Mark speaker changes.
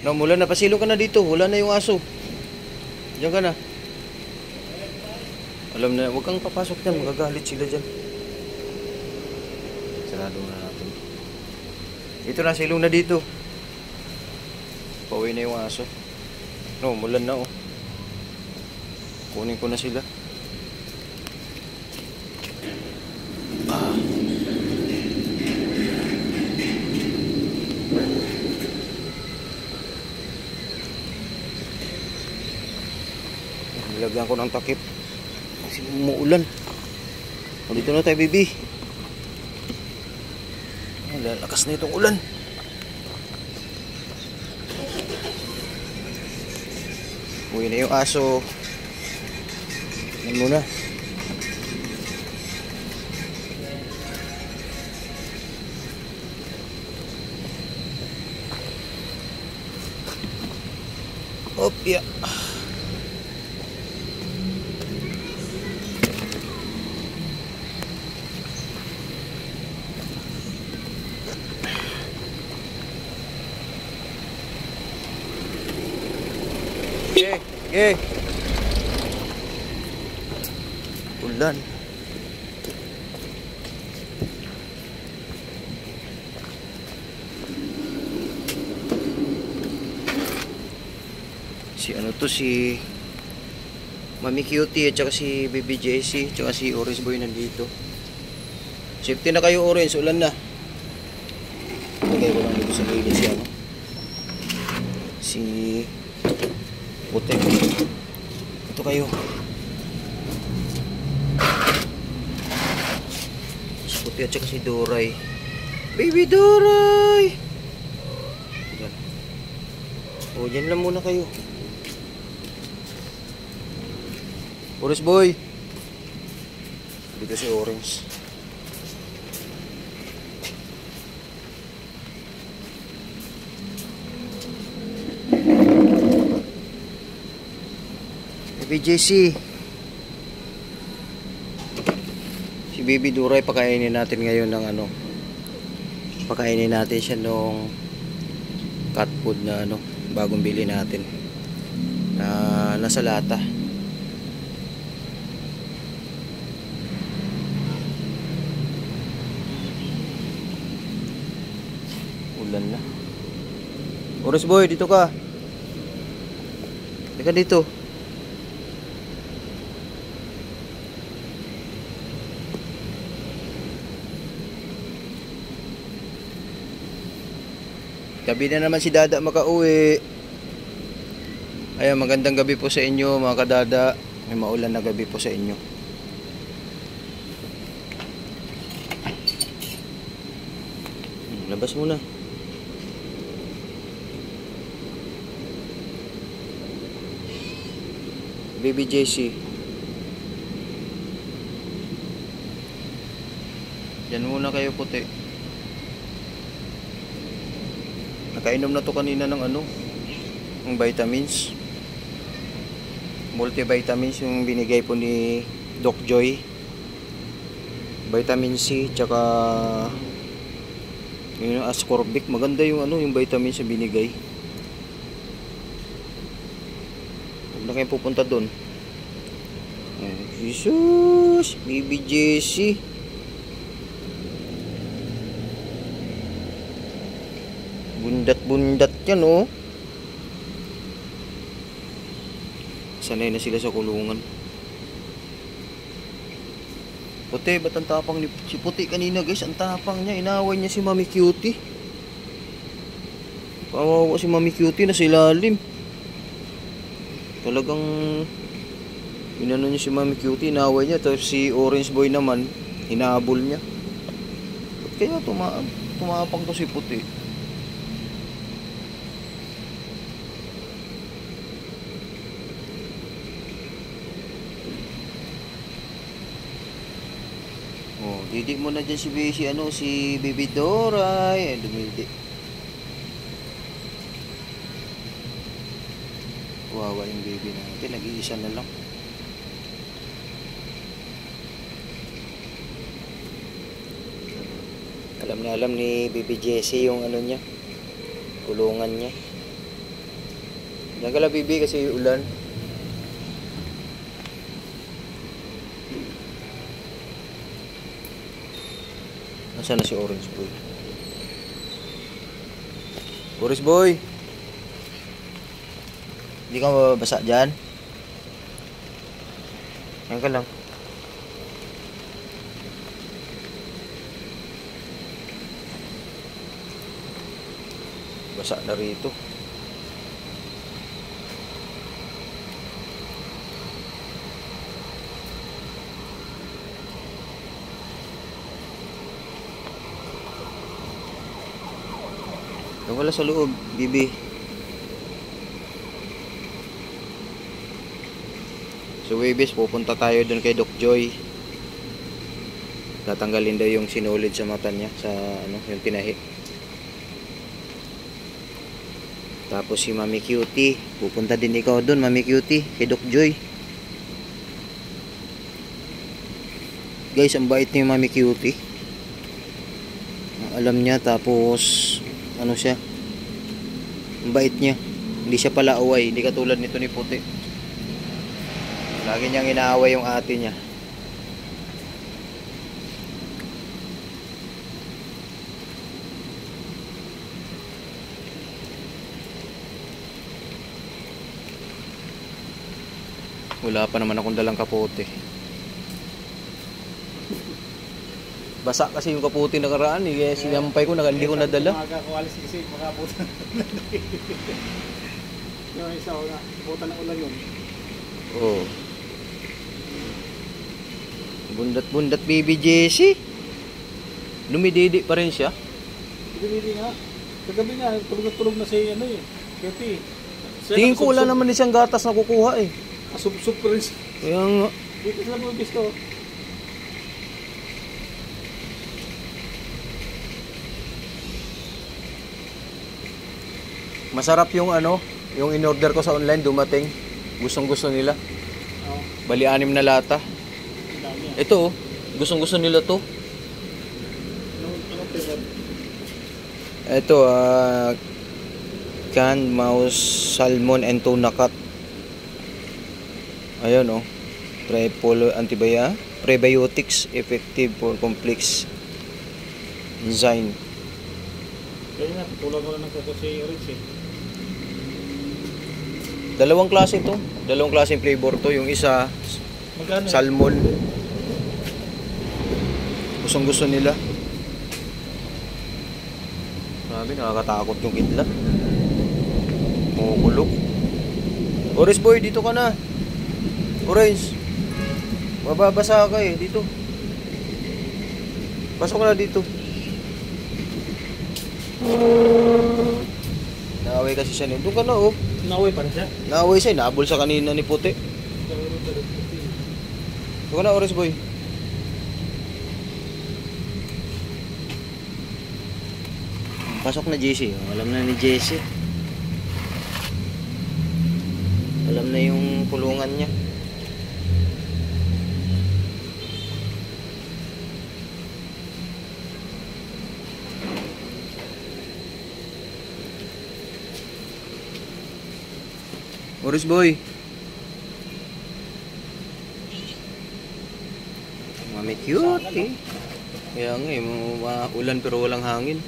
Speaker 1: Namulan na, pasilo ka na dito. Wala na yung aso. Diyan ka na. Alam na, huwag kang papasok dyan. Magagalit sila dyan. Sarado na natin. Ito na, silong na dito. Pauwi na yung aso. No, mulan na oh. Kunin ko na sila. Nilagyan ko ng takip kasi umuulan. Dito na tayo, baby. Lakas na itong ulan. Uwi na yung aso. Yan muna. Hop, ya. Okay. Ulan. Si ano to, si Mami Cutie at saka si Baby JC at saka si Orange Boy nandito. Safety na kayo, Orange, ulan na. Lagay ko lang dito sa gilid si ano, si Puti. Ito kayo. Si Puti at saka si Doray. Baby Doray! Yan. O, dyan lang muna kayo. Orange Boy. Dito si Orange. BJC. Si Baby Duray, pakainin natin ngayon ng ano. Pakainin natin siya nung cat food na ano, bagong bili natin. Na nasa lata. Ulan na. Orange Boy, dito ka. Teka dito. Gabi na naman si Dada makauwi. Ayan, magandang gabi po sa inyo mga kadada. May maulan na gabi po sa inyo. Labas muna. Baby JC. Diyan muna kayo, Puti. Nakainom na to kanina ng ano, ng vitamins, multivitamins yung binigay po ni Doc Joy. Vitamin C tsaka yung ascorbic. Maganda yung ano, yung vitamins yung binigay. Huwag na kayong pupunta doon. Jesus, Baby JC. Bundat-bundat yan, oh. Sanay na sila sa kulungan. Puti, ba't ang tapang ni si Puti kanina, guys? Ang tapang niya. Inaway niya si Mami Cutie. Kawawa si Mami Cutie na sa ilalim. Talagang inano niya si Mami Cutie, inaway niya. Tapos si Orange Boy naman, hinahabol niya. Ba't kaya tumapang to si Puti? Oh, didi mo na dyan si Baby Doray. Ay, dumidi. Wawa yung baby natin. Nag-iisa na lang. Alam na alam ni Baby Jessie yung ano niya, kulungan niya. Diyan ka lang, Bibi, kasi ulan. Nasaan na si Orange Boy? Orange Boy! Hindi ka mababasa dyan? Diyan ka lang. Basa na rito. Doon wala sa loob, Bibi. So Webes, pupunta tayo doon kay Doc Joy. Tatanggalin daw yung sinulid sa mata niya, sa ano, yung tinahi. Tapos si Mami Cutie, pupunta din ikaw doon, Mami Cutie, kay Doc Joy. Guys, ang bait ni Mami Cutie. Alam niya, tapos ano siya, ang bait niya. Hindi siya pala away, hindi katulad nito ni Puti. Lagi niyang inaaway yung ate niya. Wala pa naman akong dalang kapote. Basa kasi yung kaputi nakaraan eh. Kaya sinampay ko, hindi ko nadala.
Speaker 2: Makakawalis kasi makaputan. Yung isa ko na, putan ng ulan yun.
Speaker 1: Oo. Bundat-bundat baby Jessie. Lumididi pa rin siya.
Speaker 2: Hindi nga. Kagabi nga, tulog na si ano eh. Kati.
Speaker 1: Tingin ko wala naman siyang gatas na kukuha eh.
Speaker 2: Asub-sub pa rin siya.
Speaker 1: Kaya nga.
Speaker 2: Dito sila mo gusto.
Speaker 1: Masarap yung ano, yung in-order ko sa online dumating. Gustong-gusto nila.
Speaker 2: Oh.
Speaker 1: Bali 6 na lata. Ito oh, gustong-gusto nila to.
Speaker 2: Anong flavor?
Speaker 1: Ito canned mouse, salmon and tuna cut. Ayun oh. Prebiotics effective for complex enzyme.
Speaker 2: Kaya nga, tulad ko lang ng coco si Orange eh.
Speaker 1: Dalawang klase to. Dalawang klaseng flavor to. Yung isa,
Speaker 2: Magkano?
Speaker 1: salmon. Gustong-gusto nila. Grabe, nakakatakot yung kidlat. Kumukulog. Orange Boy, dito ka na. Orange. Mababasa ka eh. Dito. Pasok ka na dito. Naaway kasi siya nito. Doon ka na oh.
Speaker 2: Naway pa rin siya?
Speaker 1: Naaway siya. Naabol sa kanina ni Puti. Doon ka na, Orange Boy. Pasok na JC. Alam na ni JC. Alam na yung kulungan niya. Orange Boy. Mami cute eh. Kaya nga eh, ulan pero walang hangin.